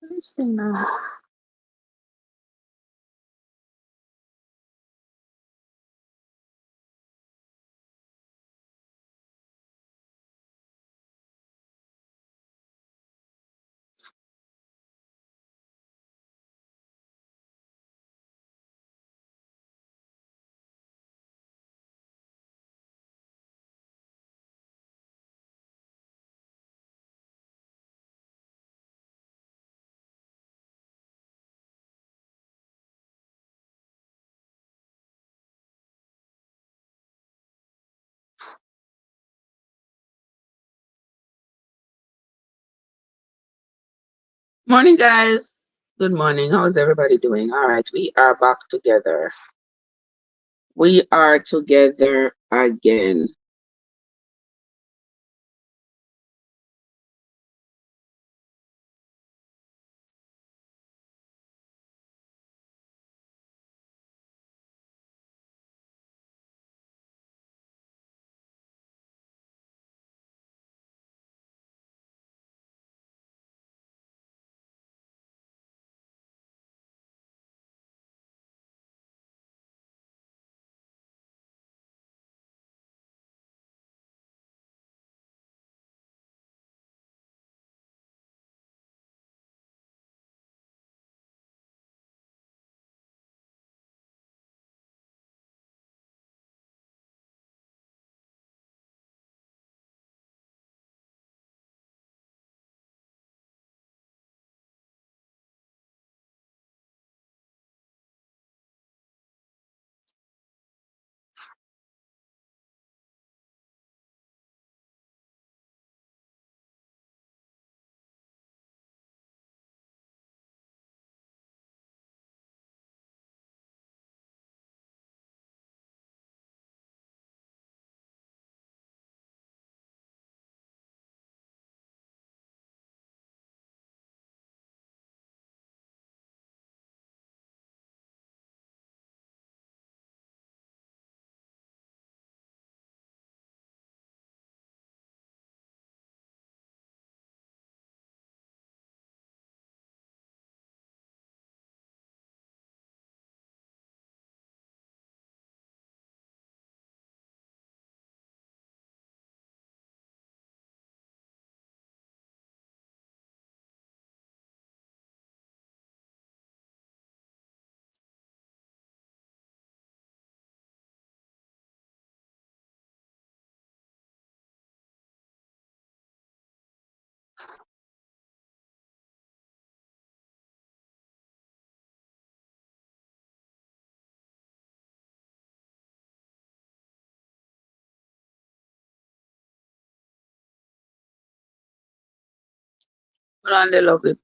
Let's see now. Morning, guys. Good morning. How's everybody doing? All right, we are back together. We are together again. Hold on, the lovely.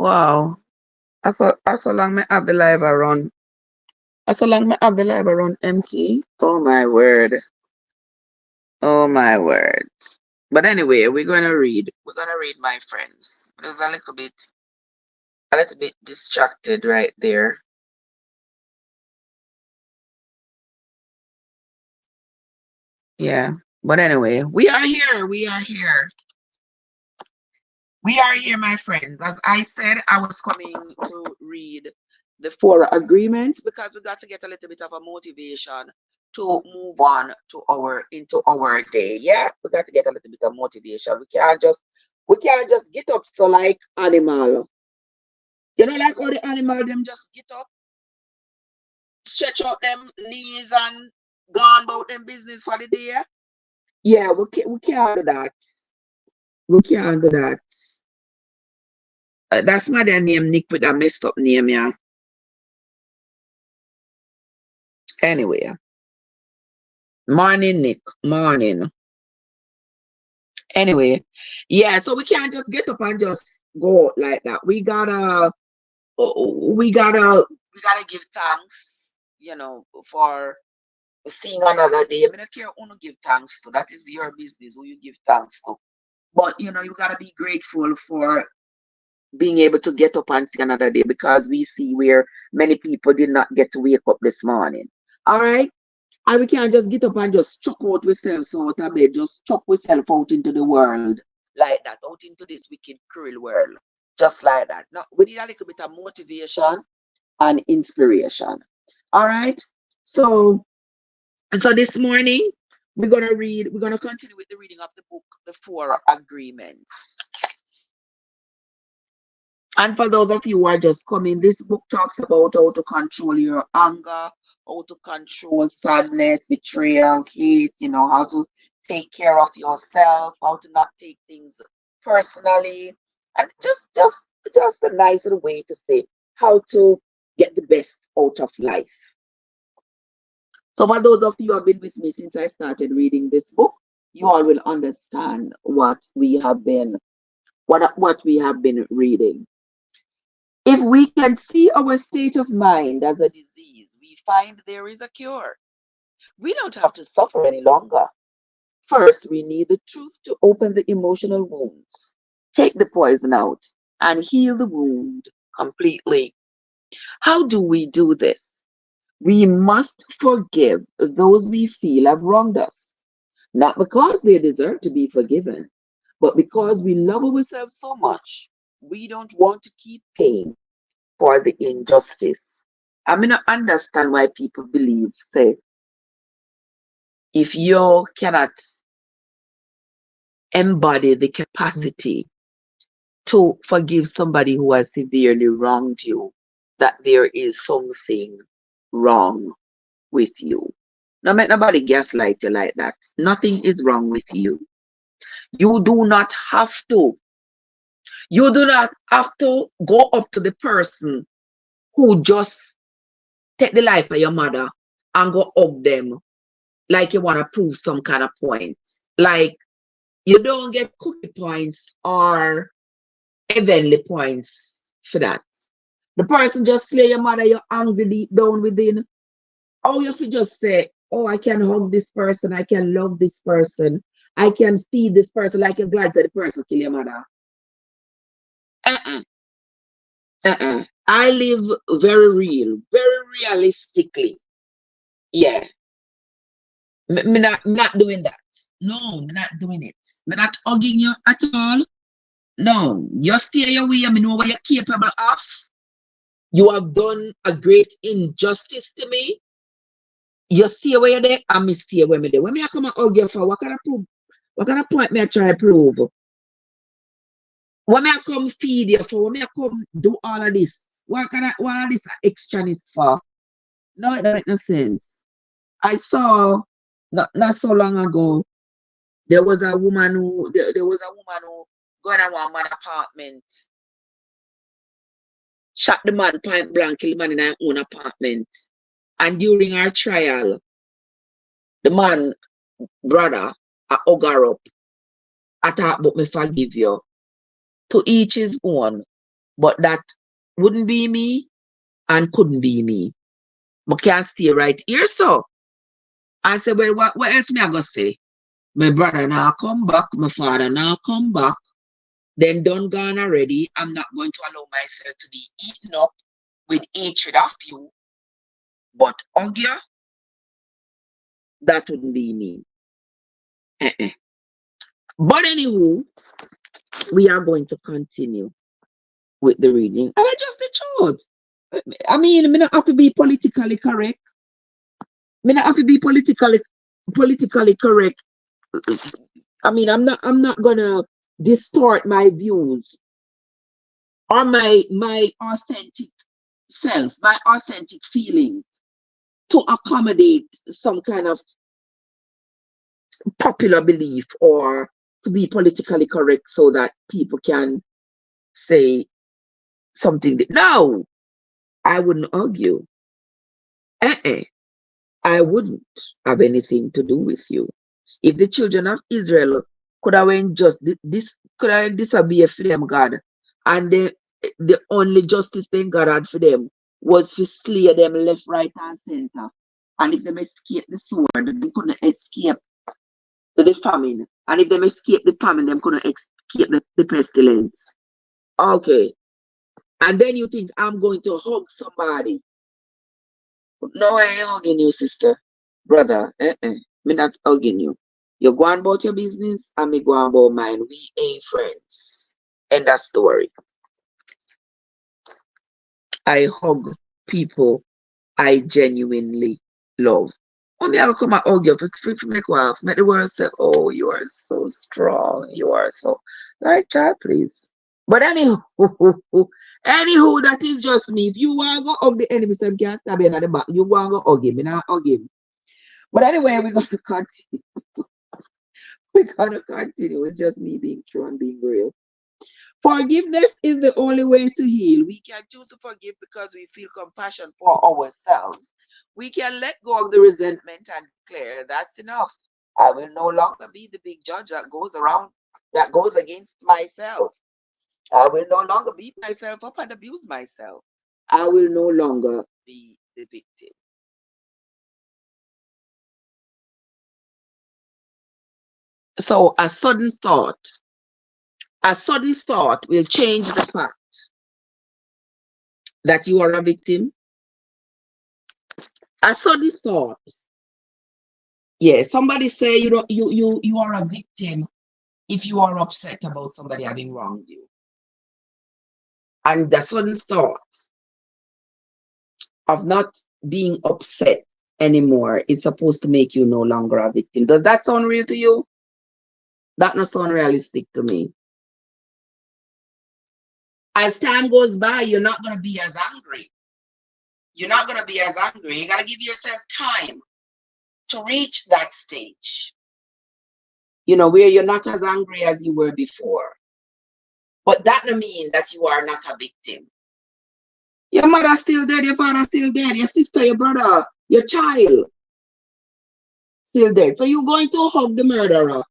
Wow. I so long me have the live around. I so long me have the live around empty. Oh my word. Oh my word. But anyway, we're gonna read. We're gonna read, my friends. It was a little bit distracted right there. Yeah. But anyway, we are here. We are here. We are here, my friends. As I said, I was coming to read the four agreements because we got to get a little bit of a motivation to move on to our into our day. Yeah, we got to get a little bit of motivation. We can't just get up so like animal. You know, like all the animal them just get up, stretch out them knees and gone about them business for the day. Yeah, we can't do that. We can't do that. That's my damn name, Nick, with a messed up name, yeah. Anyway, morning, Nick. Morning. Anyway, yeah, so we can't just get up and just go out like that. We gotta give thanks, for seeing another day. I mean, I care who you give thanks to. That is your business, who you give thanks to. But you gotta be grateful for being able to get up and see another day because we see where many people did not get to wake up this morning. All right. And we can't just get up and just chuck out ourselves out of bed, just chuck ourselves out into the world like that, out into this wicked, cruel world, just like that. Now, we need a little bit of motivation and inspiration. All right. So, so this morning, we're gonna continue with the reading of the book, The Four Agreements. And for those of you who are just coming, this book talks about how to control your anger, how to control sadness, betrayal, hate, how to take care of yourself, how to not take things personally, and just a nice little way to say how to get the best out of life. So for those of you who have been with me since I started reading this book, you all will understand what we have been reading. If we can see our state of mind as a disease, we find there is a cure. We don't have to suffer any longer. First, we need the truth to open the emotional wounds, take the poison out, and heal the wound completely. How do we do this? We must forgive those we feel have wronged us, not because they deserve to be forgiven, but because we love ourselves so much, we don't want to keep paying for the injustice. I mean, I understand why people believe, say, if you cannot embody the capacity to forgive somebody who has severely wronged you, that there is something wrong with you. Now, make nobody gaslight you like that. Nothing is wrong with you. You do not have to. You do not have to go up to the person who just take the life of your mother and go hug them like you want to prove some kind of point. Like you don't get cookie points or heavenly points for that. The person just slay your mother, you're angry deep down within. Oh, you should just say, oh, I can hug this person, I can love this person, I can feed this person like you're glad that the person kill your mother. Uh-uh, uh-uh. I live very real, very realistically. Yeah. Me not doing that. No, me not doing it. Me not hugging you at all. No, you stay your way. I mean, know what you're capable of. You have done a great injustice to me. You stay where you're there, and me stay where me there. When me I come and hug you for, what kind of proof? What kind of point me I try to prove? When me I come feed you for, when me I come do all of this, what of this extraness for? No, it don't make no sense. I saw not so long ago, there was a woman who going to one man apartment, shot the man point blank, kill the man in her own apartment. And during our trial, the man brother I hug her up. I thought, but me forgive you. To each his own. But that wouldn't be me and couldn't be me. I can't stay right here, so. I said, well, what else me I gonna say? My brother now come back, my father now come back. Then done gone already. I'm not going to allow myself to be eaten up with hatred of you. But Ogia, that wouldn't be me. Uh-uh. But anywho, we are going to continue with the reading. And I just the truth. I mean, I don't have to be politically correct. I don't have to be politically correct. I mean, I'm not gonna distort my views or my authentic self, my authentic feelings to accommodate some kind of popular belief or to be politically correct so that people can say something that no, I wouldn't argue. I wouldn't have anything to do with you. If the children of Israel could have went just this could have disobeyed for them God, and the only justice they God had for them was to slay them left, right, and center. And if them escape the sword, they couldn't escape the famine. And if them escape the famine, them couldn't escape the pestilence. Okay. And then you think I'm going to hug somebody. No, I ain't hugging you, sister. Brother, me not hugging you. You go on about your business, and me go on about mine. We ain't friends. End that story. I hug people I genuinely love. When me I go come and hug you, for make laugh, make the world say, oh, you are so strong. You are so like child, please. But anywho, anywho, that is just me. If you want to go hug the enemy, so you can't stab him at the back. You want to go hug him, me not hug him. But anyway, we're going to continue. We're going to continue. It's just me being true and being real. Forgiveness is the only way to heal. We can choose to forgive because we feel compassion for ourselves. We can let go of the resentment and declare that's enough. I will no longer be the big judge that goes against myself. I will no longer beat myself up and abuse myself. I will no longer be the victim. So a sudden thought will change the fact that you are a victim. A sudden thought. Yeah, somebody say you are a victim if you are upset about somebody having wronged you. And the sudden thought of not being upset anymore is supposed to make you no longer a victim. Does that sound real to you? That not sound realistic to me. As time goes by, you're not going to be as angry. You're not going to be as angry. You got to give yourself time to reach that stage, where you're not as angry as you were before. But that doesn't mean that you are not a victim. Your mother's still dead, your father's still dead, your sister, your brother, your child still dead. So you're going to hug the murderer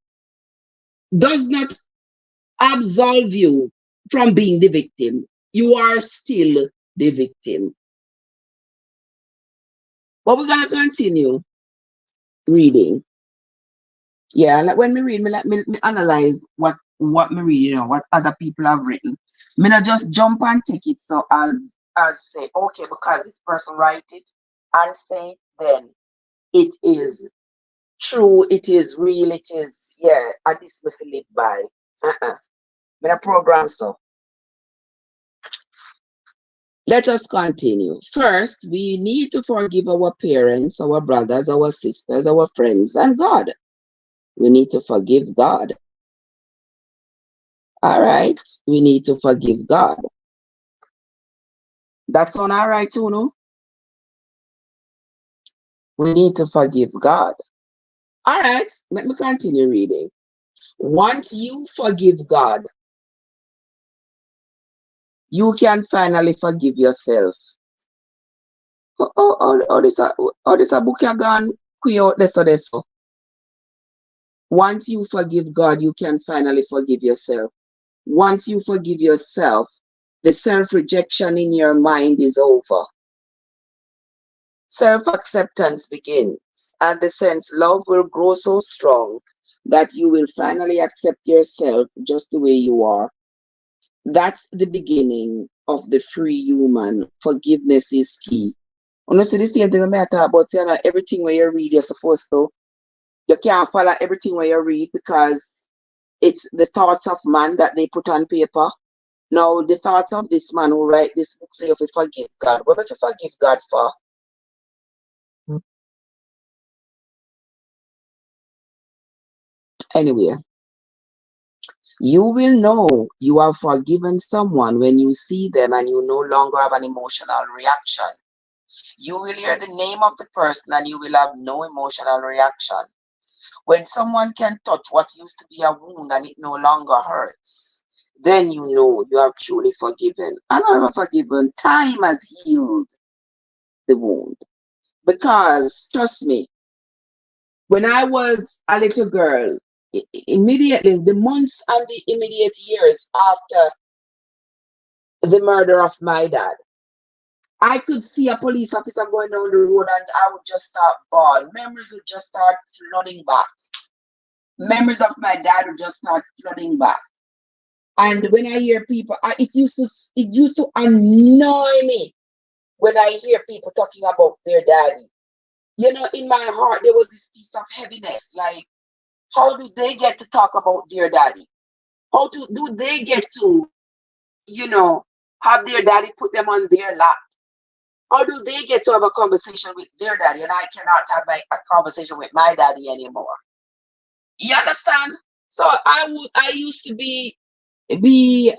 does not absolve you from being the victim. You are still the victim. But we're going to continue reading. Yeah, like when we read, let me analyze what me read, what other people have written. Me not just jump and take it so as say, okay, because this person write it and say, then it is true, it is real, it is, yeah, and this me feel live by. Me not program so. Let us continue. First, we need to forgive our parents, our brothers, our sisters, our friends, and God. We need to forgive God. All right, we need to forgive God. That's on all right too, no? We need to forgive God. All right, let me continue reading. Once you forgive God, you can finally forgive yourself. This a book you gone out this. Once you forgive God, you can finally forgive yourself. Once you forgive yourself, The self-rejection in your mind is over. Self-acceptance begins, and the sense love will grow so strong that you will finally accept yourself just the way you are. That's the beginning of the free human. Forgiveness is key. Honestly, this same thing I talk about, you know, everything where you read, you're supposed to, you can't follow everything where you read because it's the thoughts of man that they put on paper. Now, the thoughts of this man who write this book say if you forgive God. What if you forgive God for? Anyway, you will know you have forgiven someone when you see them and you no longer have an emotional reaction. You will hear the name of the person and you will have no emotional reaction. When someone can touch what used to be a wound and it no longer hurts, then you know you have truly forgiven. And I'm forgiven. Time has healed the wound. Because, trust me, when I was a little girl, immediately, the months and the immediate years after the murder of my dad, I could see a police officer going down the road and I would just start bawling. Memories would just start flooding back. Memories of my dad would just start flooding back. And when I hear people, it used to annoy me when I hear people talking about their daddy. You know, in my heart there was this piece of heaviness. Like, how do they get to talk about their daddy? Do they get to, you know, have their daddy put them on their lap? How do they get to have a conversation with their daddy and I cannot have a conversation with my daddy anymore? You understand? So I used to be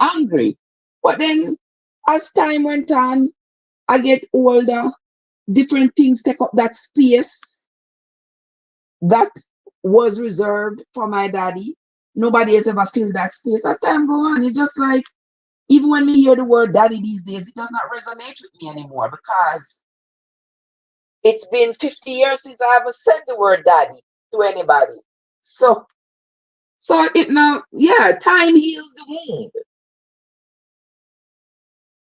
angry. But then as time went on, I get older, different things take up that space that was reserved for my daddy. Nobody has ever filled that space. As time go on, it's just like, even when we hear the word daddy these days, it does not resonate with me anymore because it's been 50 years since I ever said the word daddy to anybody. So it now, yeah, time heals the wound.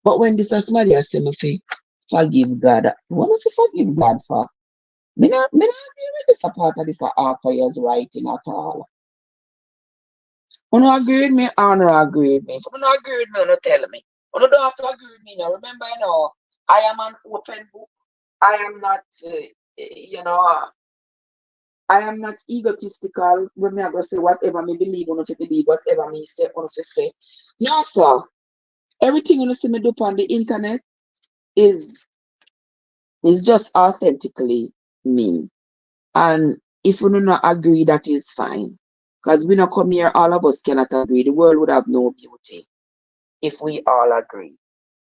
But when this is somebody has said me forgive God, what if you forgive God for? Me not agree with this a part of this author is writing at all. You don't agree with me or no agree with me? If you don't agree with me, you don't tell me. You don't have to agree with me now. Remember, I am an open book. I am not, you know, I am not egotistical when me I go say whatever me believe, or if you believe whatever me say, or if you say. No, sir. Everything you see me do on the internet is just authentically me. And if we do not agree, that is fine. Because we not come here, all of us cannot agree. The world would have no beauty if we all agree.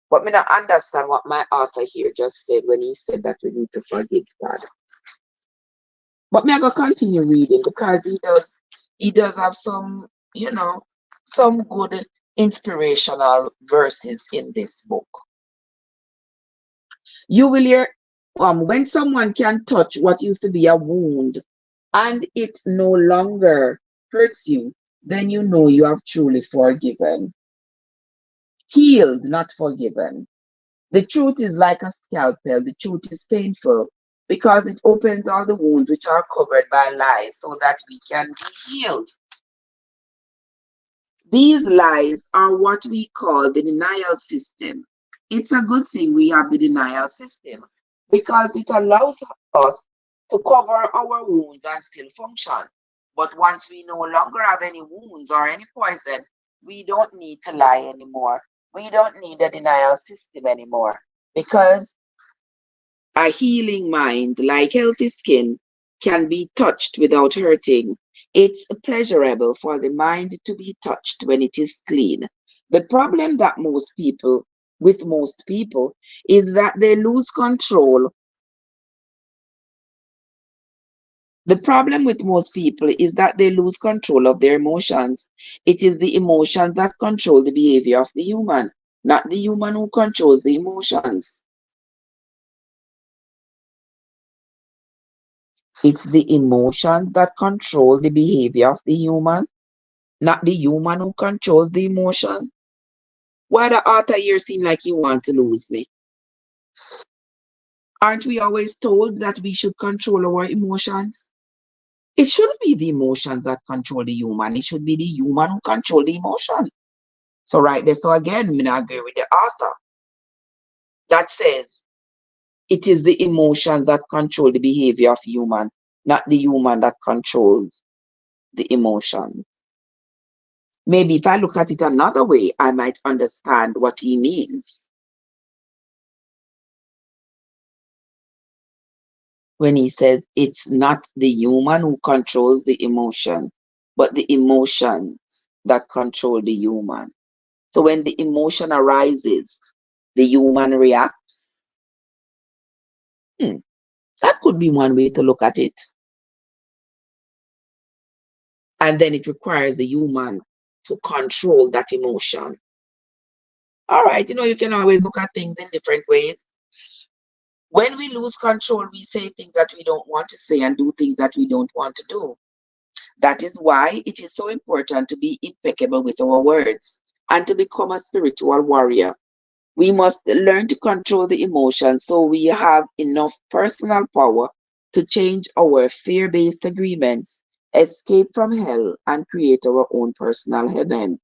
But me not understand what my author here just said when he said that we need to forgive God. But me I go continue reading because he does have some, some good inspirational verses in this book. You will hear when someone can touch what used to be a wound and it no longer hurts you, then you know you have truly forgiven. Healed, not forgiven. The truth is like a scalpel. The truth is painful because it opens all the wounds which are covered by lies so that we can be healed. These lies are what we call the denial system. It's a good thing we have the denial system because it allows us to cover our wounds and still function. But once we no longer have any wounds or any poison, we don't need to lie anymore. We don't need a denial system anymore because a healing mind, like healthy skin, can be touched without hurting. It's pleasurable for the mind to be touched when it is clean. The problem that with most people, is that they lose control. The problem with most people is that they lose control of their emotions. It is the emotions that control the behavior of the human, not the human who controls the emotions. It's the emotions that control the behavior of the human, not the human who controls the emotion. Why the author here seem like you want to lose me? Aren't we always told that we should control our emotions? It shouldn't be the emotions that control the human. It should be the human who control the emotion. So right there, so again, I agree with the author that says it is the emotions that control the behavior of human, not the human that controls the emotion. Maybe if I look at it another way, I might understand what he means when he says it's not the human who controls the emotion, but the emotions that control the human. So when the emotion arises, the human reacts. Hmm, that could be one way to look at it. And then it requires the human to control that emotion. All right, you can always look at things in different ways. When we lose control, we say things that we don't want to say and do things that we don't want to do. That is why it is so important to be impeccable with our words and to become a spiritual warrior. We must learn to control the emotions so we have enough personal power to change our fear based agreements, escape from hell, and create our own personal heaven.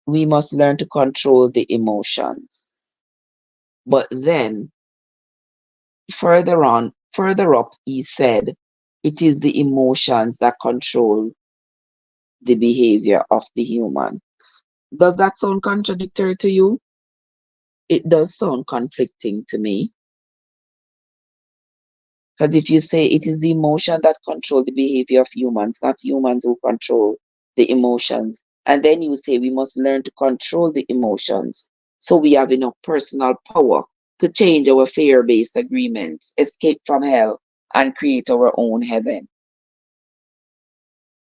We must learn to control the emotions. But then, further up, he said, it is the emotions that control the behavior of the human. Does that sound contradictory to you? It does sound conflicting to me. Because if you say it is the emotion that control the behavior of humans, not humans who control the emotions, and then you say we must learn to control the emotions so we have enough personal power to change our fear-based agreements, escape from hell, and create our own heaven.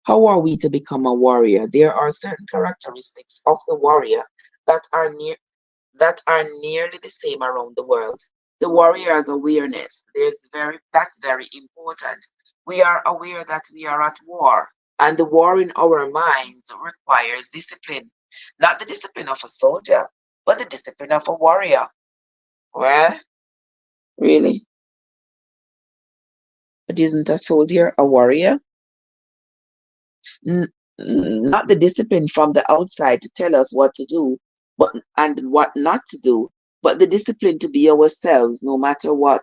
How are we to become a warrior? There are certain characteristics of the warrior that are nearly the same around the world. The warrior's awareness, that's very important. We are aware that we are at war, and the war in our minds requires discipline. Not the discipline of a soldier, but the discipline of a warrior. Well, really? But isn't a soldier a warrior? N- Not the discipline from the outside to tell us what to do, but and what not to do, but the discipline to be ourselves no matter what.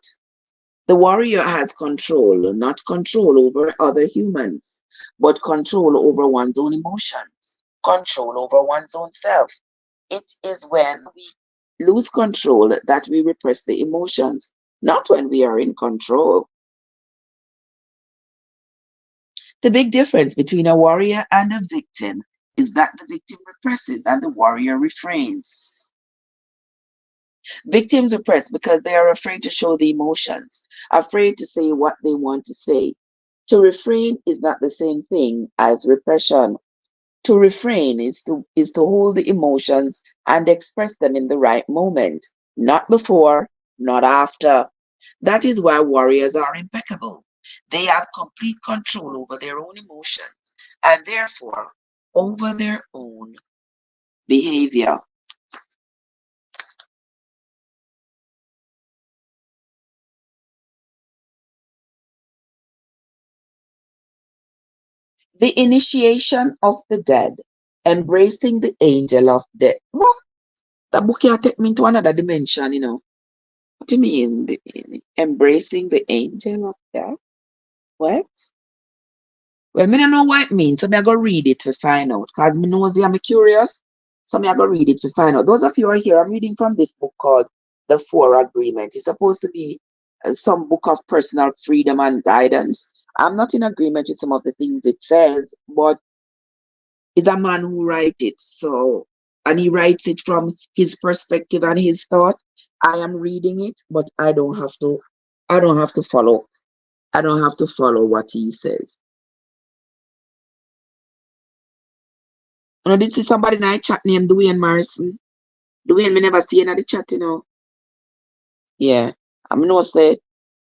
The warrior has control, not control over other humans, but control over one's own emotions, control over one's own self. It is when we lose control that we repress the emotions, not when we are in control. The big difference between a warrior and a victim is that the victim represses and the warrior refrains. Victims repress because they are afraid to show the emotions, afraid to say what they want to say. To refrain is not the same thing as repression. To refrain is to hold the emotions and express them in the right moment, not before, not after. That is why warriors are impeccable. They have complete control over their own emotions and therefore over their own behavior. The initiation of the dead, embracing the angel of death. What? That book here take me into another dimension. What do you mean? Embracing the angel of death? What? Well, me don't know what it means, so me I go read it to find out. Cause me nosy and me curious, so me I go read it to find out. Those of you who are here, I'm reading from this book called The Four Agreements. It's supposed to be some book of personal freedom and guidance. I'm not in agreement with some of the things it says, but it's a man who writes it. So, and he writes it from his perspective and his thought. I am reading it, but I don't have to. I don't have to follow. I don't have to follow what he says. And I did see somebody in my chat named Dwayne Morrison. Dwayne, me never see in the chat. Yeah. I know say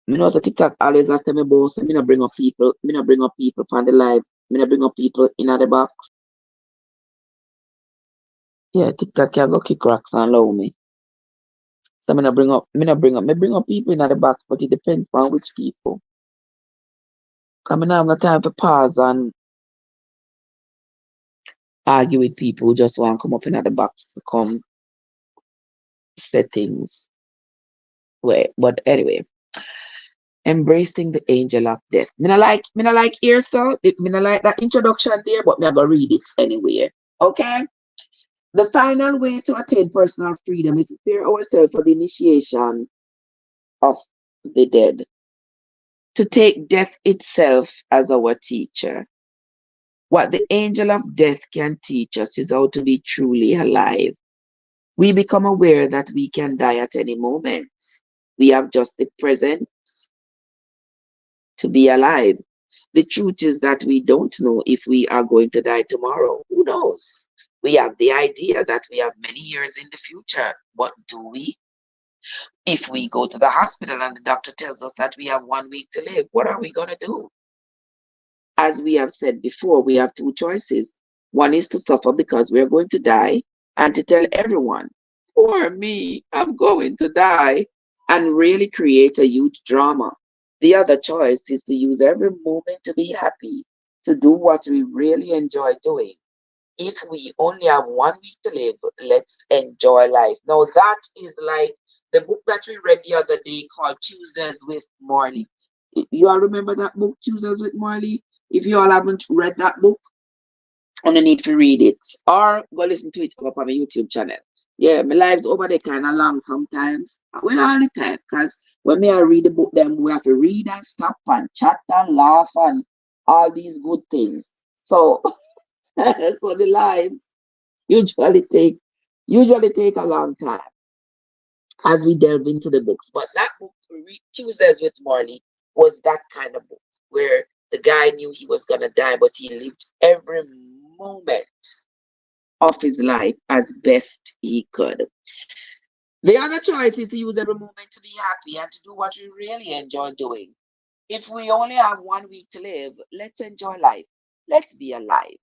TikTok always ask me boss, me not bring up people, me not bring up people on the live, me not bring up people in the box. Yeah, TikTok can go kick rocks and allow me. So me bring up people in the box, but it depends on which people. Cause I have no time to pause and argue with people who just want to come up in the box to come say things. Wait, but anyway, embracing the angel of death. Me not like here so. Me not like that introduction there, but me I go read it anyway. Okay. The final way to attain personal freedom is to prepare ourselves for the initiation of the dead, to take death itself as our teacher. What the angel of death can teach us is how to be truly alive. We become aware that we can die at any moment. We have just the present to be alive. The truth is that we don't know if we are going to die tomorrow. Who knows? We have the idea that we have many years in the future, but do we? If we go to the hospital and the doctor tells us that we have 1 week to live, what are we going to do? As we have said before, we have two choices. One is to suffer because we are going to die and to tell everyone, poor me, I'm going to die, and really create a huge drama. The other choice is to use every moment to be happy, to do what we really enjoy doing. If we only have 1 week to live, let's enjoy life. Now, that is like the book that we read the other day called Tuesdays with Morley. You all remember that book, Tuesdays with Morley? If you all haven't read that book, only need to read it or go listen to it up on my YouTube channel. Yeah, my lives over there kind of long sometimes. Well, all the time, because when me I read the book, then we have to read and stop and chat and laugh and all these good things. So, so the lives usually take usually take a long time as we delve into the books. But that book, Tuesdays with Morley, was that kind of book where the guy knew he was gonna die, but he lived every moment of his life as best he could. The other choice is to use every moment to be happy and to do what we really enjoy doing. If we only have 1 week to live, let's enjoy life. Let's be alive.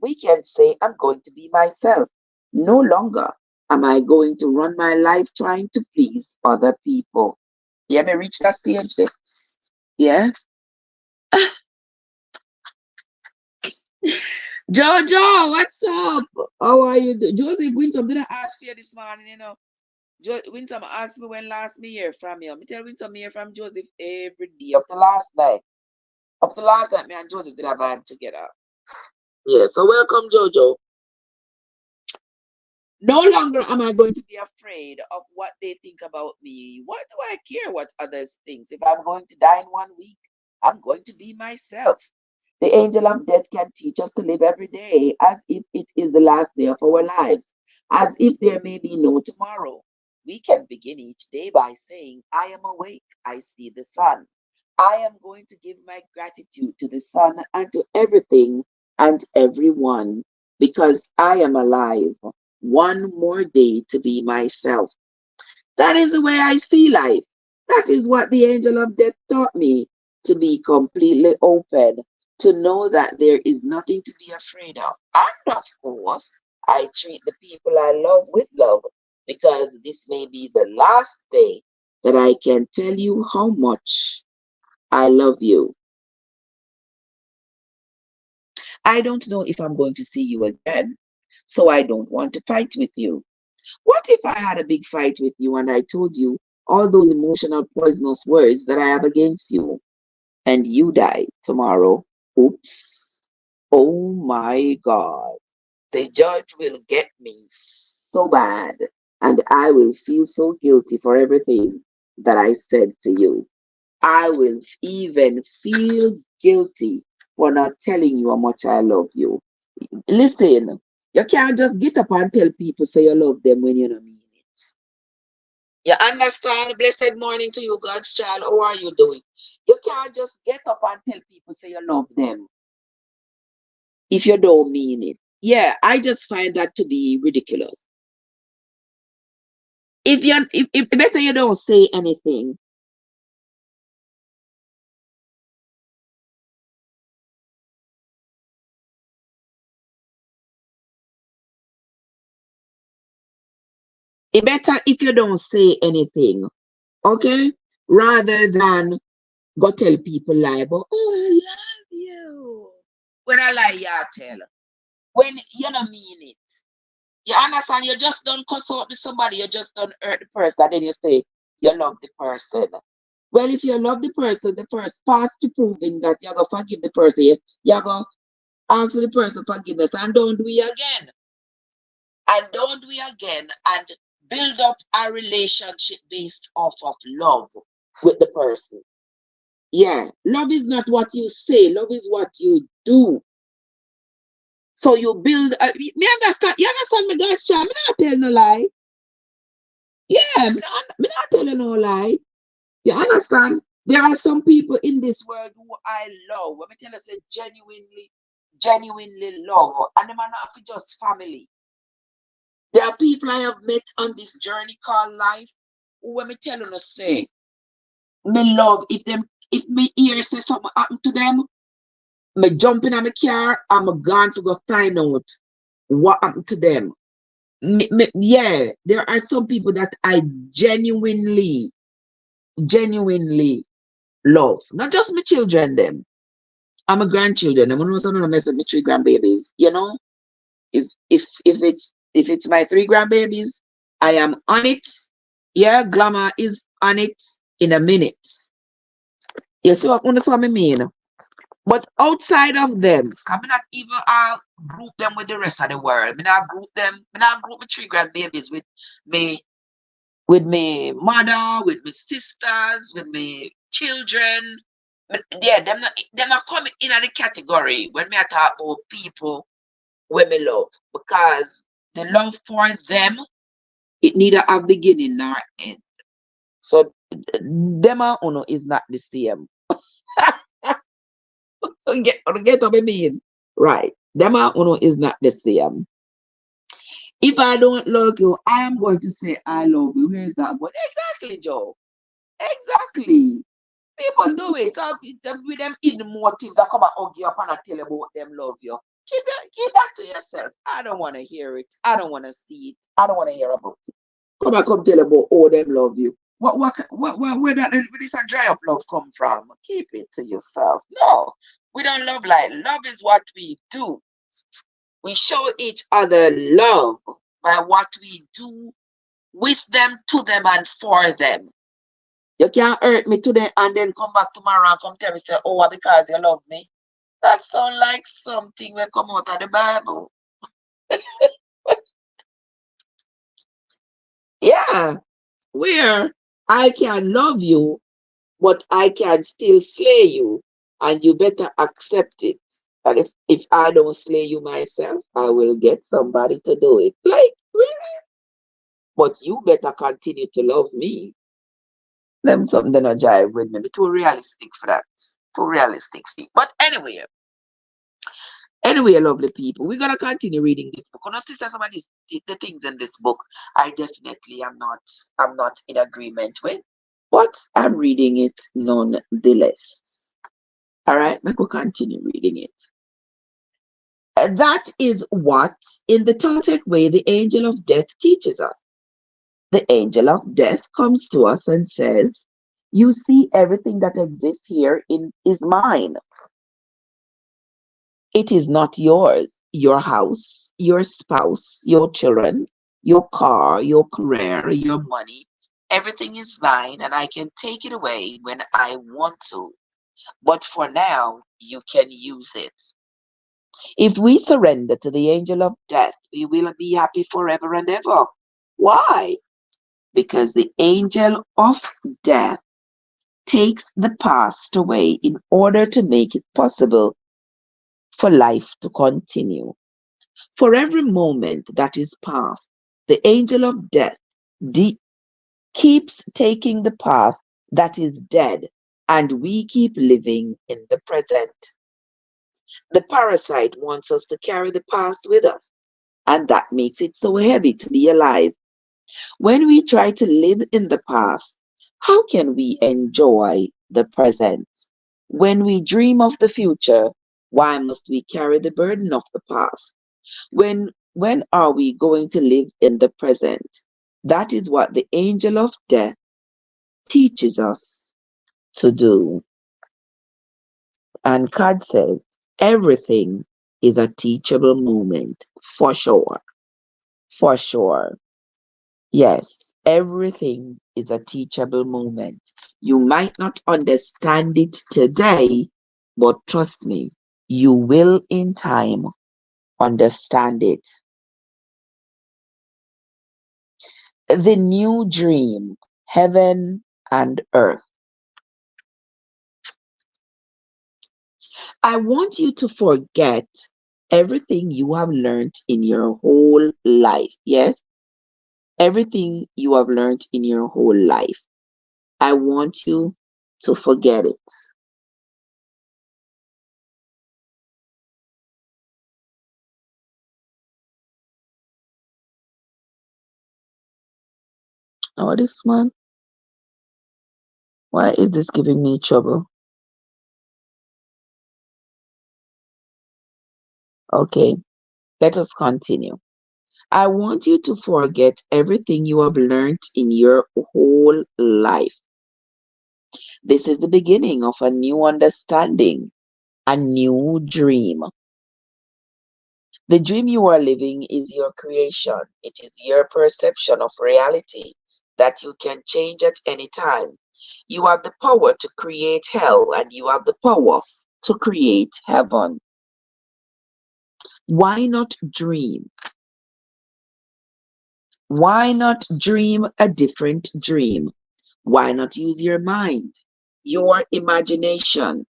We can say, I'm going to be myself. No longer am I going to run my life trying to please other people. You ever reach that stage there? Yeah? Jojo, what's up? How are you? Joseph Winton didn't ask you this morning, you know. Winsome asked me when last me hear from you. Me tell Winsome me hear from Joseph every day up to last night. Up to last night, me and Joseph did a vibe together. Yeah, so welcome, Jojo. No longer am I going to be afraid of what they think about me. What do I care what others think? If I'm going to die in 1 week, I'm going to be myself. The angel of death can teach us to live every day as if it is the last day of our lives, as if there may be no tomorrow. We can begin each day by saying, I am awake, I see the sun. I am going to give my gratitude to the sun and to everything and everyone because I am alive. One more day to be myself. That is the way I see life. That is what the angel of death taught me, to be completely open, to know that there is nothing to be afraid of. And of course, I treat the people I love with love because this may be the last day that I can tell you how much I love you. I don't know if I'm going to see you again, so I don't want to fight with you. What if I had a big fight with you and I told you all those emotional poisonous words that I have against you and you die tomorrow? Oops. Oh my God. The judge will get me so bad and I will feel so guilty for everything that I said to you. I will even feel guilty for not telling you how much I love you. Listen, you can't just get up and tell people say you love them when you don't mean it. You understand? Blessed morning to you, God's child. How are you doing? You can't just get up and tell people say you love them if you don't mean it. Yeah, I just find that to be ridiculous. If better you don't say anything. It better if you don't say anything, okay? Rather than go tell people lie about, oh, I love you. When I lie, you tell. When you don't mean it. You understand? You just don't cuss out to somebody, you just don't hurt the person, and then you say you love the person. Well, if you love the person, the first path to proving that you're going to forgive the person, you're going to ask the person forgiveness and don't do it again. And don't do it again and build up a relationship based off of love with the person. Yeah, love is not what you say, love is what you do. So you build, me understand, you understand me, God, Sha? Me not tell no lie. Yeah, me not tell you no lie. You understand? There are some people in this world who I love. Let me tell you, say genuinely love. And them are not for just family. There are people I have met on this journey called life who, when me tell you, say, me love, if me ear say something happen to them, me jump in my car, I'm gone to go find out what happened to them. Yeah, there are some people that I genuinely love. Not just my children, them. I'm a grandchildren. I'm also gonna mess with my three grandbabies. You know, if it's my three grandbabies, I am on it. Yeah, glamour is on it in a minute. You see what I mean? But outside of them, I'm not even group them with the rest of the world. I not group my three grandbabies me with my mother, with my sisters, with my children. But yeah, them not coming in at the category when me I talk about people when me love. Because the love for them, it neither a beginning nor end. So them and uno is not the same. Get what I mean? Right. Them and uno is not the same. If I don't love you, I am going to say I love you. Where's that one? Exactly, Joe. Exactly. People do it. With them hidden motives that come and hug you up and I tell you about them love you. Keep that to yourself. I don't want to hear it. I don't want to see it. I don't want to hear about it. Come tell about all them love you. Where where this a dry up love come from? Keep it to yourself. No, we don't love like love is what we do. We show each other love by what we do with them, to them, and for them. You can't hurt me today and then come back tomorrow and come tell me, say, oh, because you love me. That sounds like something will come out of the Bible. Yeah, where I can love you, but I can still slay you, and you better accept it. And if I don't slay you myself, I will get somebody to do it. Like, really? But you better continue to love me. Them something that not jive with me. Be too realistic for that. Too realistic for me. But anyway, lovely people, we're gonna continue reading this book. Honestly, some of the things in this book, I definitely I'm not in agreement with, but I'm reading it nonetheless. All right, let me continue reading it. That is what, in the Toltec way, the angel of death teaches us. The angel of death comes to us and says, "You see, everything that exists here is mine. It is not yours. Your house, your spouse, your children, your car, your career, your money. Everything is mine, and I can take it away when I want to. But for now, you can use it. If we surrender to the angel of death, we will be happy forever and ever. Why? Because the angel of death takes the past away in order to make it possible for life to continue. For every moment that is past, the angel of death keeps taking the path that is dead, and we keep living in the present. The parasite wants us to carry the past with us, and that makes it so heavy to be alive. When we try to live in the past, how can we enjoy the present? When we dream of the future, why must we carry the burden of the past? When are we going to live in the present? That is what the angel of death teaches us to do. And God says everything is a teachable moment for sure. For sure. Yes, everything is a teachable moment. You might not understand it today, but trust me, you will in time understand it. The new dream, heaven and earth. I want you to forget everything you have learned in your whole life. Yes, everything you have learned in your whole life. I want you to forget it. Oh, this man, why is this giving me trouble? Okay, let us continue. I want you to forget everything you have learned in your whole life. This is the beginning of a new understanding, a new dream. The dream you are living is your creation. It is your perception of reality that you can change at any time. You have the power to create hell and you have the power to create heaven. Why not dream? Why not dream a different dream? Why not use your mind, your imagination?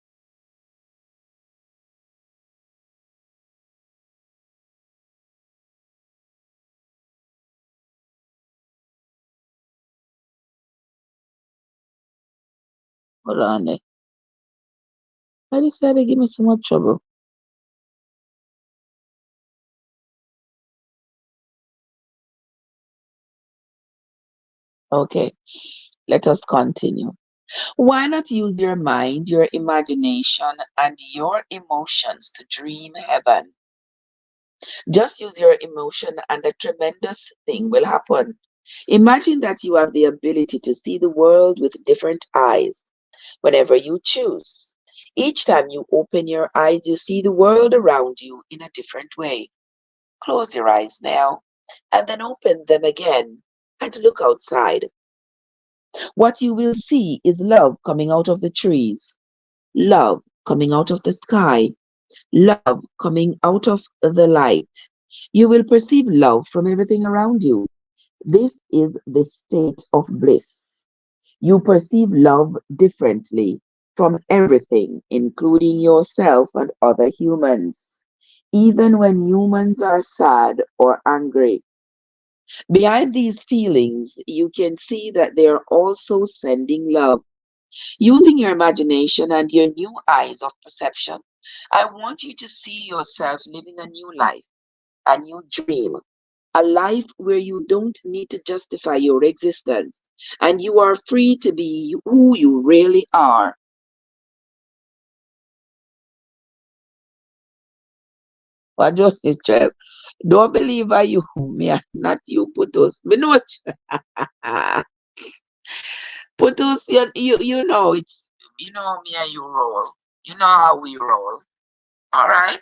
Hold on. I decided to give me so much trouble. Okay, let us continue. Why not use your mind, your imagination, and your emotions to dream heaven? Just use your emotion, and a tremendous thing will happen. Imagine that you have the ability to see the world with different eyes whenever you choose. Each time you open your eyes, you see the world around you in a different way. Close your eyes now, and then open them again and look outside. What you will see is love coming out of the trees, love coming out of the sky, love coming out of the light. You will perceive love from everything around you. This is the state of bliss. You perceive love differently from everything, including yourself and other humans. Even when humans are sad or angry, behind these feelings, you can see that they are also sending love. Using your imagination and your new eyes of perception, I want you to see yourself living a new life, a new dream, a life where you don't need to justify your existence and you are free to be who you really are. But just is Trev. Don't believe I you, me, not you, Putus. Me know Putus, you know it's you know me and you roll. You know how we roll. All right.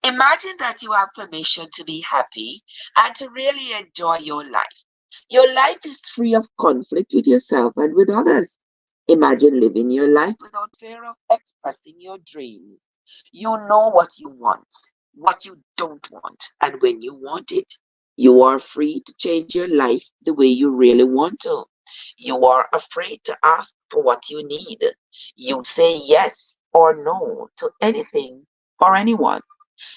Imagine that you have permission to be happy and to really enjoy your life. Your life is free of conflict with yourself and with others. Imagine living your life without fear of expressing your dreams. You know what you want, what you don't want, and when you want it, you are free to change your life the way you really want to. You are afraid to ask for what you need. You say yes or no to anything or anyone.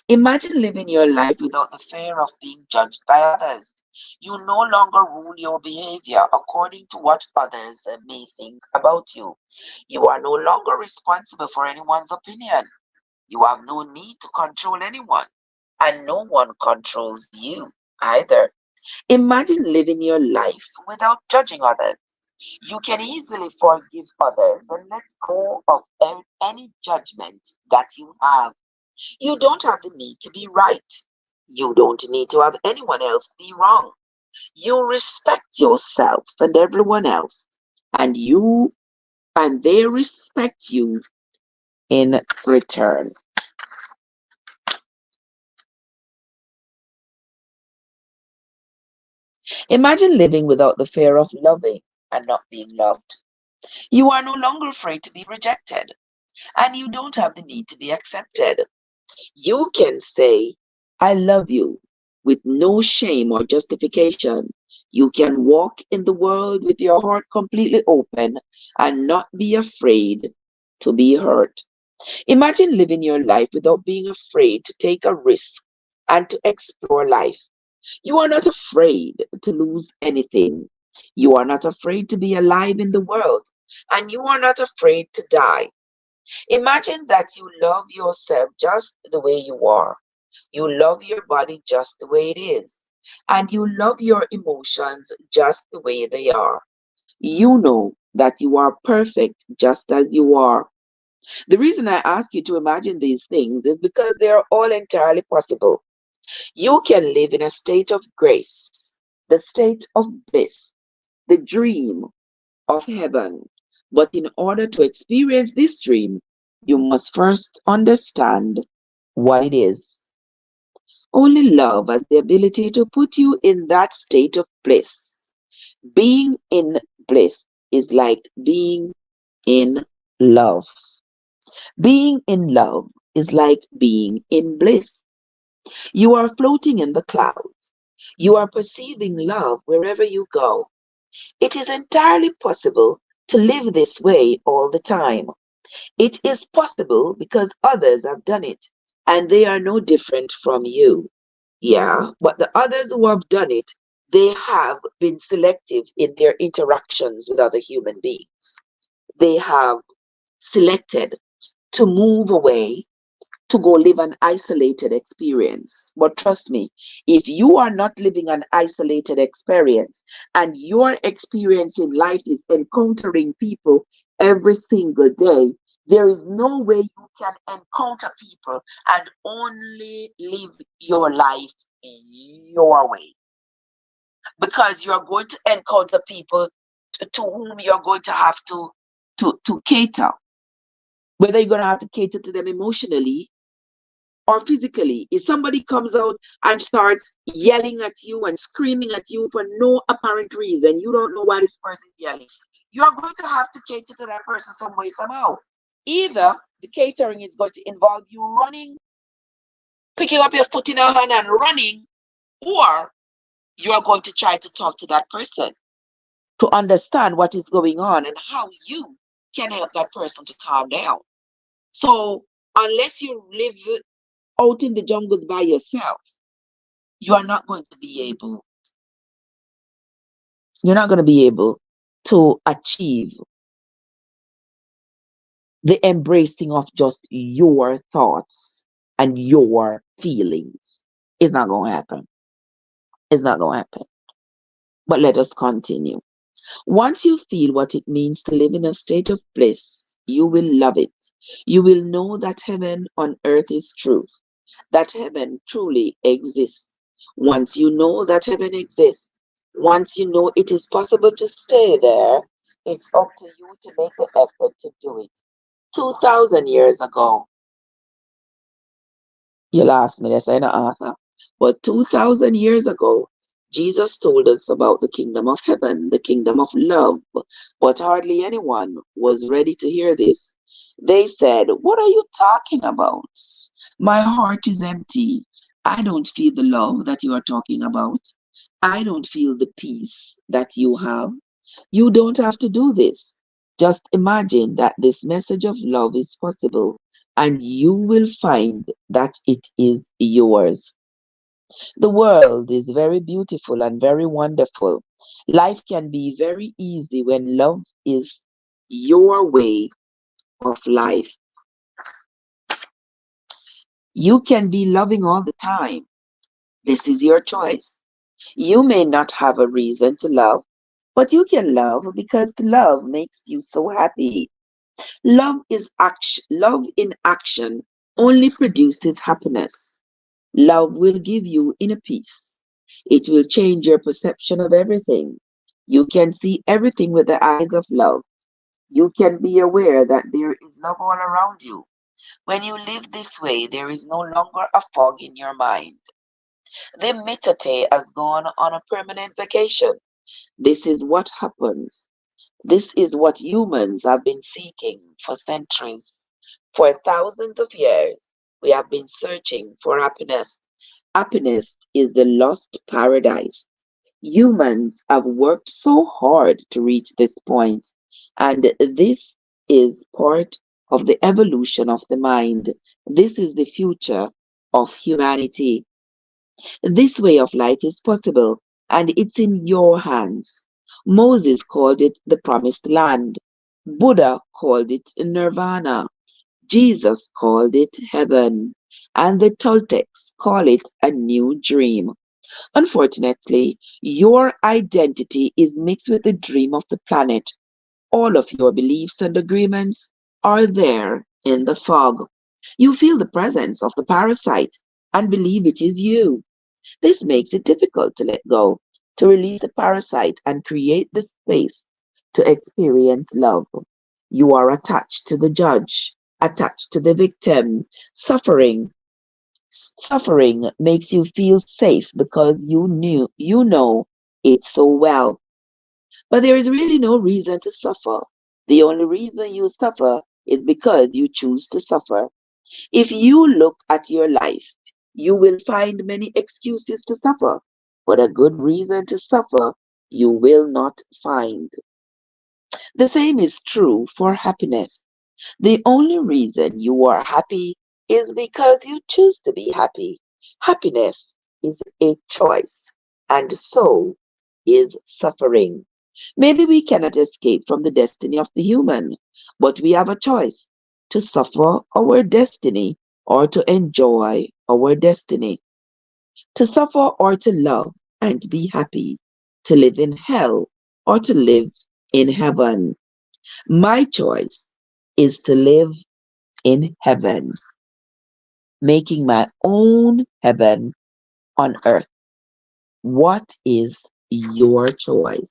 Imagine living your life without the fear of being judged by others. You no longer rule your behavior according to what others may think about you. You are no longer responsible for anyone's opinion. You have no need to control anyone, and no one controls you either. Imagine living your life without judging others. You can easily forgive others and let go of any judgment that you have. You don't have the need to be right. You don't need to have anyone else be wrong. You respect yourself and everyone else, and they respect you in return. Imagine living without the fear of loving and not being loved. You are no longer afraid to be rejected, and you don't have the need to be accepted. You can say, I love you, with no shame or justification. You can walk in the world with your heart completely open and not be afraid to be hurt. Imagine living your life without being afraid to take a risk and to explore life. You are not afraid to lose anything. You are not afraid to be alive in the world, and you are not afraid to die. Imagine that you love yourself just the way you are. You love your body just the way it is. And you love your emotions just the way they are. You know that you are perfect just as you are. The reason I ask you to imagine these things is because they are all entirely possible. You can live in a state of grace, the state of bliss, the dream of heaven. But in order to experience this dream, you must first understand what it is. Only love has the ability to put you in that state of bliss. Being in bliss is like being in love. Being in love is like being in bliss. You are floating in the clouds. You are perceiving love wherever you go. It is entirely possible to live this way all the time. It is possible because others have done it and they are no different from you. Yeah, but the others who have done it, they have been selective in their interactions with other human beings. They have selected to move away, to go live an isolated experience. But trust me, if you are not living an isolated experience and your experience in life is encountering people every single day, there is no way you can encounter people and only live your life your way, because you're going to encounter people to whom you're going to have to cater, whether you're going to have to cater to them emotionally or physically. If somebody comes out and starts yelling at you and screaming at you for no apparent reason, you don't know why this person is yelling, you're going to have to cater to that person some way, somehow. Either the catering is going to involve you running, picking up your foot in your hand and running, or you are going to try to talk to that person to understand what is going on and how you can help that person to calm down. So, unless you live out in the jungles by yourself, you are not going to be able, you're not going to be able to achieve the embracing of just your thoughts and your feelings. It's not going to happen. It's not going to happen. But let us continue. Once you feel what it means to live in a state of bliss, you will love it. You will know that heaven on earth is truth, that heaven truly exists. Once you know that heaven exists, once you know it is possible to stay there, it's up to you to make the effort to do it. 2,000 years ago, you'll ask me this, I know, Arthur. But 2,000 years ago, Jesus told us about the kingdom of heaven, the kingdom of love. But hardly anyone was ready to hear this. They said, what are you talking about? My heart is empty. I don't feel the love that you are talking about. I don't feel the peace that you have. You don't have to do this. Just imagine that this message of love is possible, and you will find that it is yours. The world is very beautiful and very wonderful. Life can be very easy when love is your way of life. You can be loving all the time. This is your choice. You may not have a reason to love, but you can love because love makes you so happy. Love is action. Love in action only produces happiness. Love will give you inner peace. It will change your perception of everything. You can see everything with the eyes of love. You can be aware that there is love all around you. When you live this way, there is no longer a fog in your mind. The mitate has gone on a permanent vacation. This is what happens. This is what humans have been seeking for centuries. For thousands of years, we have been searching for happiness. Happiness is the lost paradise. Humans have worked so hard to reach this point, and this is part of the evolution of the mind. This is the future of humanity. This way of life is possible, and it's in your hands. Moses called it the promised land. Buddha called it nirvana. Jesus called it heaven. And the Toltecs call it a new dream. Unfortunately, your identity is mixed with the dream of the planet. All of your beliefs and agreements are there in the fog. You feel the presence of the parasite and believe it is you. This makes it difficult to let go, to release the parasite and create the space to experience love. You are attached to the judge, attached to the victim. Suffering, suffering makes you feel safe because you know it so well. But there is really no reason to suffer. The only reason you suffer is because you choose to suffer. If you look at your life, you will find many excuses to suffer, but a good reason to suffer you will not find. The same is true for happiness. The only reason you are happy is because you choose to be happy. Happiness is a choice, and so is suffering. Maybe we cannot escape from the destiny of the human, but we have a choice to suffer our destiny or to enjoy our destiny, to suffer or to love and be happy, to live in hell or to live in heaven. My choice is to live in heaven, making my own heaven on earth. What is your choice?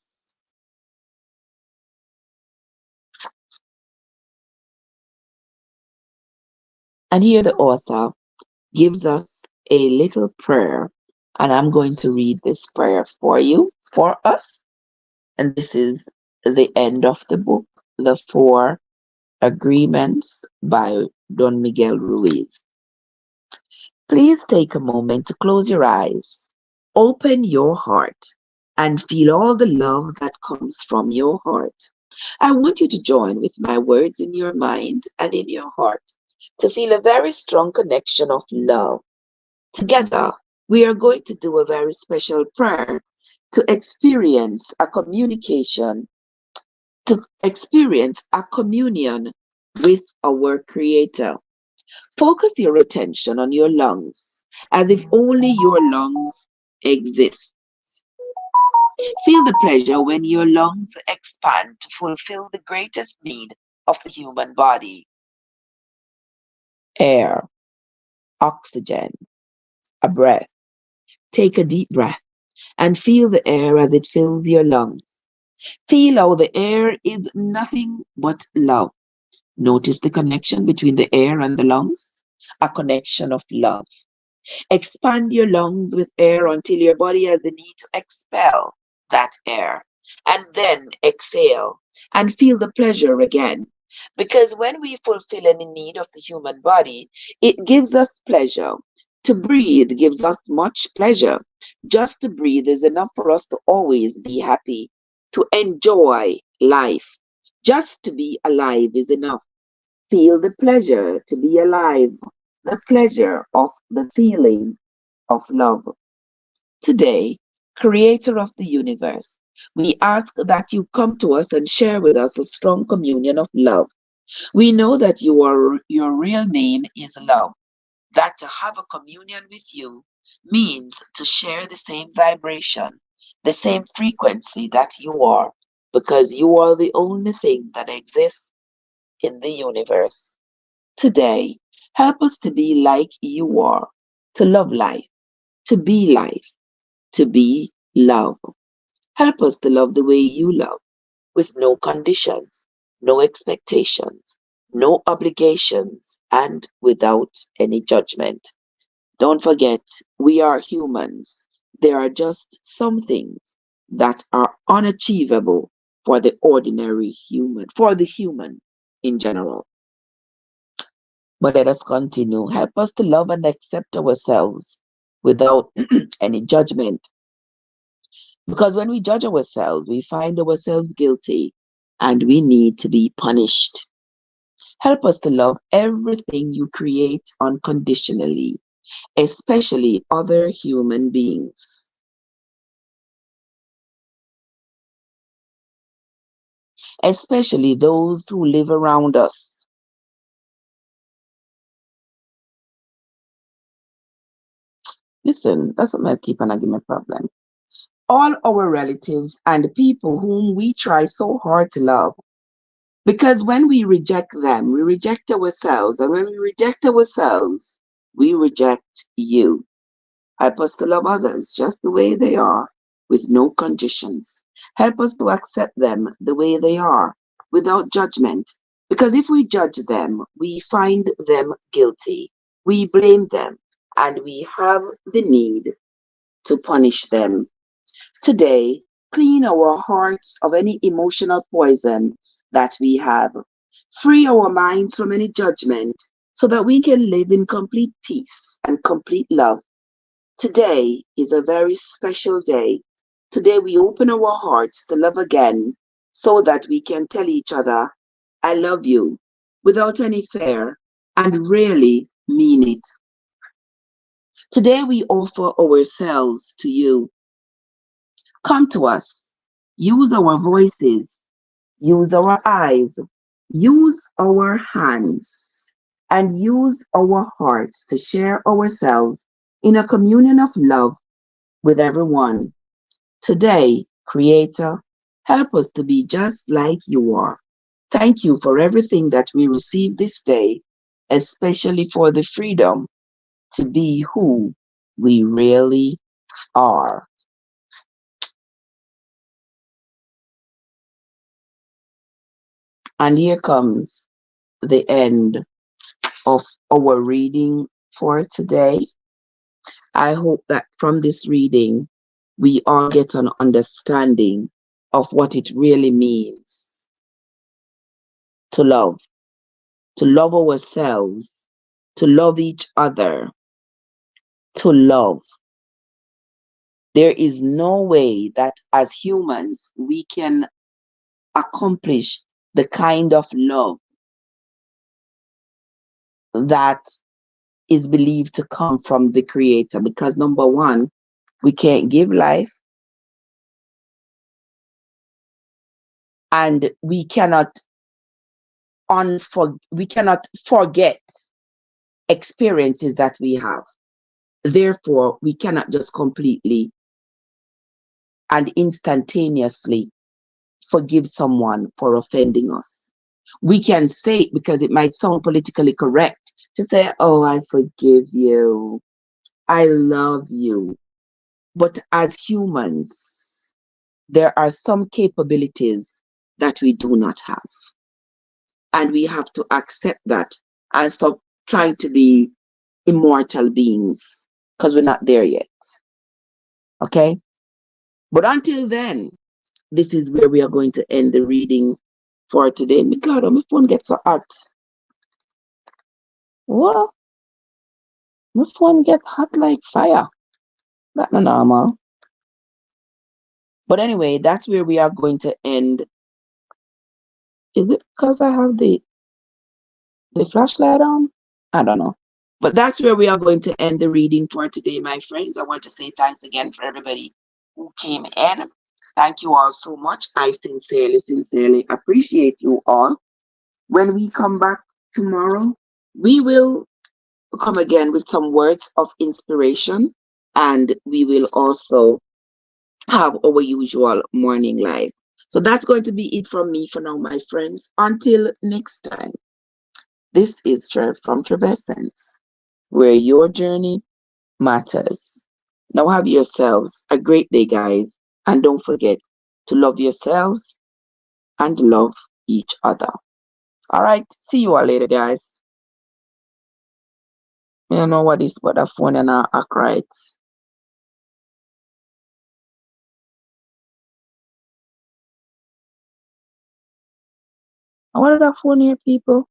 And here the author gives us a little prayer, and I'm going to read this prayer for you, for us. And this is the end of the book, The Four Agreements by Don Miguel Ruiz. Please take a moment to close your eyes, open your heart, and feel all the love that comes from your heart. I want you to join with my words in your mind and in your heart to feel a very strong connection of love. Together, we are going to do a very special prayer to experience a communication, to experience a communion with our Creator. Focus your attention on your lungs as if only your lungs exist. Feel the pleasure when your lungs expand to fulfill the greatest need of the human body: air, oxygen, a breath. Take a deep breath and feel the air as it fills your lungs. Feel how the air is nothing but love. Notice the connection between the air and the lungs, a connection of love. Expand your lungs with air until your body has the need to expel that air. And then exhale and feel the pleasure again. Because when we fulfill any need of the human body, it gives us pleasure. To breathe gives us much pleasure. Just to breathe is enough for us to always be happy, to enjoy life. Just to be alive is enough. Feel the pleasure to be alive, the pleasure of the feeling of love. Today, Creator of the universe, we ask that you come to us and share with us a strong communion of love. We know that your real name is love, that to have a communion with you means to share the same vibration, the same frequency that you are, because you are the only thing that exists in the universe. Today, help us to be like you are, to love life, to be life, to be love. Help us to love the way you love, with no conditions, no expectations, no obligations, and without any judgment. Don't forget, we are humans. There are just some things that are unachievable for the ordinary human, for the human in general. But let us continue. Help us to love and accept ourselves without any judgment. Because when we judge ourselves, we find ourselves guilty and we need to be punished. Help us to love everything you create unconditionally, especially other human beings, especially those who live around us. Listen, that's what might keep on giving me a problem. All our relatives and people whom we try so hard to love. Because when we reject them, we reject ourselves. And when we reject ourselves, we reject you. Help us to love others just the way they are, with no conditions. Help us to accept them the way they are, without judgment. Because if we judge them, we find them guilty. We blame them, and we have the need to punish them. Today, clean our hearts of any emotional poison that we have. Free our minds from any judgment so that we can live in complete peace and complete love. Today is a very special day. Today we open our hearts to love again so that we can tell each other, I love you, without any fear, and really mean it. Today we offer ourselves to you. Come to us. Use our voices. Use our eyes. Use our hands. And use our hearts to share ourselves in a communion of love with everyone. Today, Creator, help us to be just like you are. Thank you for everything that we receive this day, especially for the freedom to be who we really are. And here comes the end of our reading for today. I hope that from this reading, we all get an understanding of what it really means to love ourselves, to love each other, to love. There is no way that as humans we can accomplish the kind of love that is believed to come from the Creator, because number one, we can't give life, and we cannot forget experiences that we have. Therefore, we cannot just completely and instantaneously forgive someone for offending us. We can say it because it might sound politically correct to say, oh, I forgive you, I love you. But as humans, there are some capabilities that we do not have. And we have to accept that and stop trying to be immortal beings, because we're not there yet. Okay? But until then, this is where we are going to end the reading for today. My God, my phone gets so hot. What? My phone get hot like fire. That's not normal. But anyway, that's where we are going to end. Is it because I have the flashlight on? I don't know. But that's where we are going to end the reading for today, my friends. I want to say thanks again for everybody who came in. Thank you all so much. I sincerely appreciate you all. When we come back tomorrow, we will come again with some words of inspiration, and we will also have our usual morning live. So that's going to be it from me for now, my friends. Until next time, this is Trev from Trevessence, where your journey matters. Now have yourselves a great day, guys. And don't forget to love yourselves and love each other. All right. See you all later, guys. I don't know what is but a phone and a act right. I wanted that phone here, people.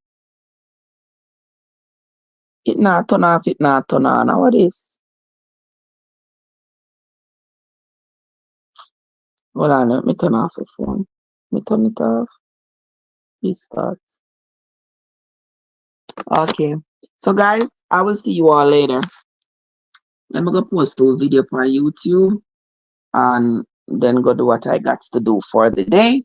It not turn off, it not turn on. Now what is? Hold on, let me turn off the phone. Let me turn it off. Restart. Okay. So guys, I will see you all later. Let me go post those video on YouTube and then go do what I got to do for the day.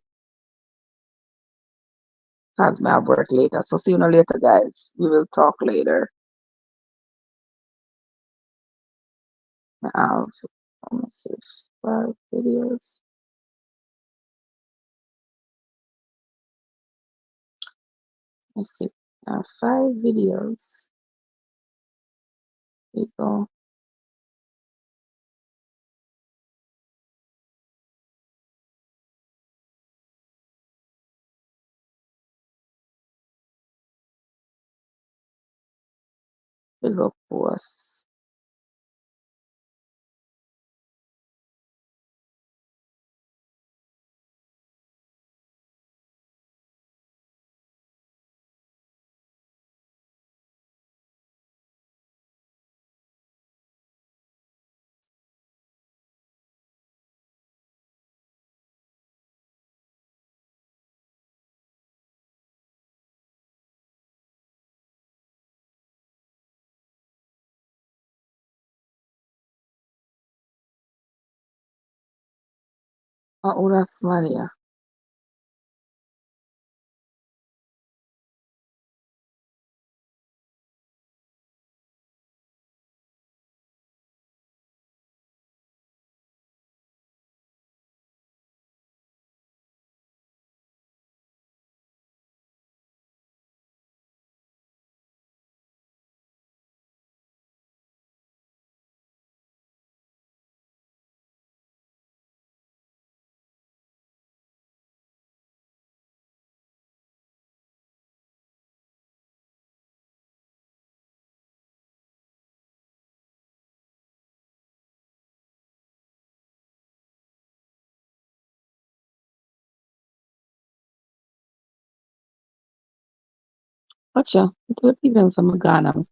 Cause me have work later. So see you later, guys. We will talk later. I have, let me see, 5 videos. Let's see. I have 5 videos. Here we go. We go post. Oh, that's Maria. Watcha, ito even sa magana.